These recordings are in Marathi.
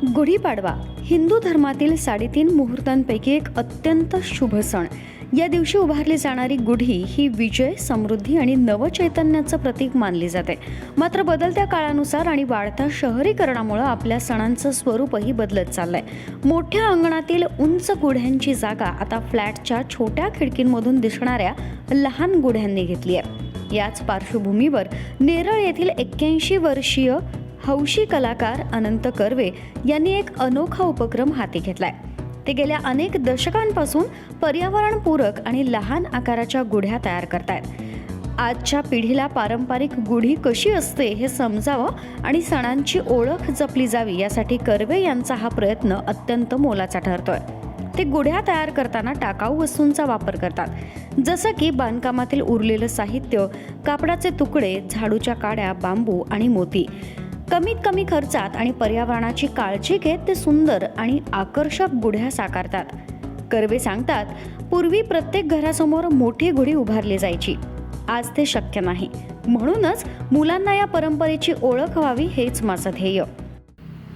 गुढीपाडवा हिंदू धर्मातील 3.5 मुहूर्तांपैकी एक अत्यंत शुभ सण. या दिवशी उभारली जाणारी गुढी ही विजय, समृद्धी आणि नवचैतन्याचं प्रतीक मानली जाते. मात्र बदलत्या काळानुसार आणि वाढत्या शहरीकरणामुळे आपल्या सणांचं स्वरूपही बदलत चाललंय. मोठ्या अंगणातील उंच गुढ्यांची जागा आता फ्लॅटच्या छोट्या खिडकींमधून दिसणाऱ्या लहान गुढ्यांनी घेतली आहे. याच पार्श्वभूमीवर नेरळ येथील 81 वर्षीय हौशी कलाकार अनंत कर्वे यांनी एक अनोखा उपक्रम हाती घेतलाय. ते गेल्या अनेक दशकांपासून पर्यावरणपूरक आणि लहान आकाराच्या गुढ्या तयार करतायत. आजच्या पिढीला पारंपरिक गुढी कशी असते हे समजावं आणि सणांची ओळख जपली जावी यासाठी कर्वे यांचा हा प्रयत्न अत्यंत मोलाचा ठरतोय. ते गुढ्या तयार करताना टाकाऊ वस्तूंचा वापर करतात, जसं की बांधकामातील उरलेलं साहित्य, कापडाचे तुकडे, झाडूच्या काड्या, बांबू आणि मोती. कमीत कमी खर्चात आणि पर्यावरणाची काळजी घेत ते सुंदर आणि आकर्षक गुढ्या साकारतात. कर्वे सांगतात, पूर्वी प्रत्येक घरासमोर मोठी गुढी उभारली जायची. आज ते शक्य नाही. म्हणूनच मुलांना या परंपरेची ओळख व्हावी हेच माझं ध्येय.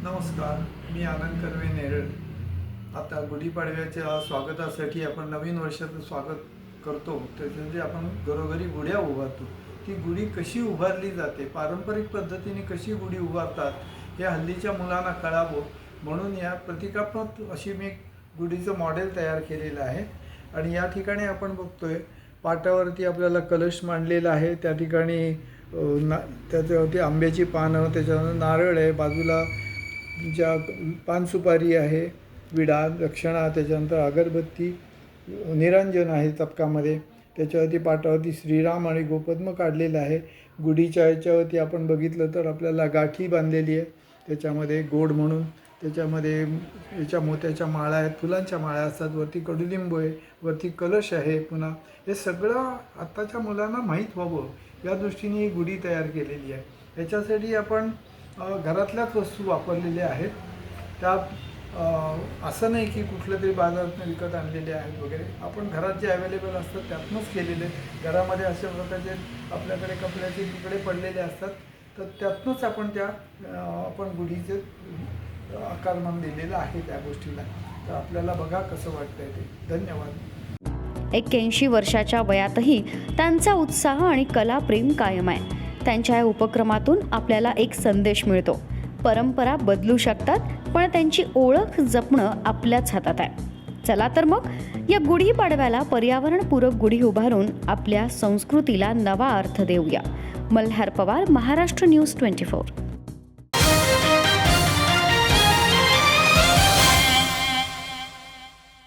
नमस्कार, मी आनंद कर्वे, नेरळ. आता गुढीपाडव्याच्या स्वागतासाठी आपण नवीन वर्षाचं स्वागत करतो. त्याच्यामध्ये आपण घरोघरी गुढ्या उभारतो. ती गुढी कशी उभारली जाते, पारंपरिक पद्धतीने कशी गुढी उभारतात हे हल्लीच्या मुलांना कळावं म्हणून या प्रतिकात्मक अशी मी गुढीचं मॉडेल तयार केलेलं आहे. आणि या ठिकाणी आपण बघतोय पाटावरती आपल्याला कलश मांडलेला आहे. त्या ठिकाणी त्याच्यावरती आंब्याची पानं, त्याच्यानंतर नारळ आहे, बाजूला ज्या पानसुपारी आहे, विडा, दक्षिणा, त्याच्यानंतर अगरबत्ती, निरंजन आहे तपकामध्ये. त्याच्यावरती पाटावरती श्रीराम आणि गोपद्म काढलेलं आहे. गुढीच्या याच्यावरती आपण बघितलं तर आपल्याला गाठी बांधलेली आहे, त्याच्यामध्ये गोड म्हणून. त्याच्यामध्ये याच्या मोत्याच्या माळा आहेत, फुलांच्या माळा असतात, वरती कडुलिंबू आहे, वरती कलश आहे. पुन्हा हे सगळं आत्ताच्या मुलांना माहीत व्हावं या दृष्टीने ही गुढी तयार केलेली आहे. याच्यासाठी आपण घरातल्याच वस्तू वापरलेल्या आहेत. त्या असं नाही की कुठलं तरी बाजारातून विकत आणलेले आहेत वगैरे. आपण घरात जे अवेलेबल असतात त्यातूनच केलेले. घरामध्ये अशा प्रकारचे आपल्याकडे कपड्याचे तुकडे पडलेले असतात, तर त्यातूनच आपण गुढीचे आकारमान दिलेलं आहे त्या गोष्टीला. तर आपल्याला बघा कसं वाटतंय ते. धन्यवाद. 81 वर्षाच्या वयातही त्यांचा उत्साह आणि कलाप्रेम कायम आहे. त्यांच्या या उपक्रमातून आपल्याला एक संदेश मिळतो: परंपरा बदलू शकतात, पण त्यांची ओळख जपणं आपल्याच हातात आहे. चला तर मग या गुढीपाडव्याला पर्यावरणपूरक गुढी उभारून आपल्या संस्कृतीला नवा अर्थ देऊया. मल्हार पवार, महाराष्ट्र न्यूज 24.